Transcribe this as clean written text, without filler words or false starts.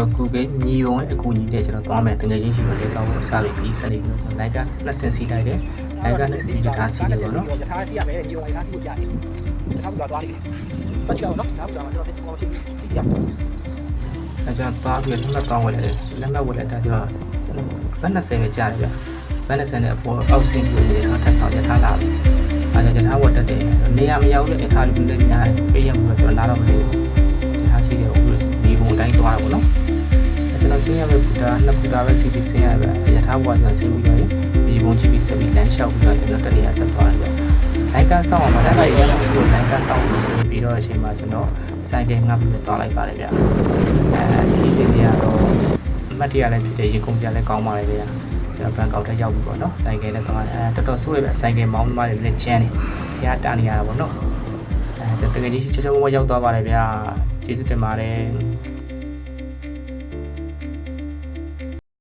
တော်ကူပဲညီုံရဲ့အကူညီနဲ့ကျွန်တော်သွားမယ်တကယ်ချင်းရှိမှလည်းသွားဖို့အစားပြီးပြီးဆက်နေလို့လိုက်ကနှစ်ဆင်စီလိုက်တယ်လိုက်ကနှစ်စီရထားစီတယ်ပေါ့နော်ရထားစီရမယ်ညီုံရထားစီကိုပြရတယ်ရထားဘူးသွားနေတယ်ပတ်ကြည့်အောင်နော်ရထားဘူးသွားမှာကျွန်တော်ဖြစ်စီပြအဲကြောင့်သွားပြီးလက်မှတ်တောင်းဝယ်တယ်လက်မှတ်ဝယ်လိုက်တာကျတော့ဘတ်20ပဲကြားတယ်ဗျဘတ်20နဲ့အပေါ်အောက်ဆင်းပြီးရထားထပ်ဆောင်ရထားလာပြီအဲကြောင့်ရထားဝတ်တက်တယ်နေရာမရောက်တဲ့အခါလူတွေညာပေးရမှုတော့ကျွန်တော်လာတော့မလို့ရထားစီတယ်ဦးဒီဘုံတိုင်းသွားတာပေါ့နော်ကျွန်တော်ဆင်းရမယ့်ဘူတာနှစ်ဘူတာပဲစီပြီးဆင်းရပဲရထားဘွားကျွန်တော်ဆင်းပြီးတော့ဒီဘုံကြည့်ပြီးဆက်ပြီးလမ်းလျှောက်ပြီးတော့ကျွန်တော်တနေရာဆက်သွားတယ်ဗျလိုက်ကဆောင်းအောင်ပါဒါပေမဲ့ရန်ကုန်လိုက်ကဆောင်းလို့ဆင်းပြီးတော့အချိန်မှာကျွန်တော်ဆိုင်ကငှပ်ပြီးသွားလိုက်ပါတယ်ဗျခီးစဉ်တွေကတော့အမှတ်တရလည်းဖြစ်တယ်ရေကုန်ကြလည်းကောင်းပါလေဗျကျွန်တော်ဘန်ကောက်ထက်ရောက်ပြီပေါ့နော်ဆိုင်ကလည်းသွားတော်တော်ဆိုးရပဲဆိုင်ကမောင်းသမားတွေလည်းချမ်းနေရတာနေရတာပေါ့နော်ကျွန်တော်တကယ်ကြီးချောချောမွေးရောက်သွားပါတယ်ဗျကျေးဇူးတင်ပါတယ်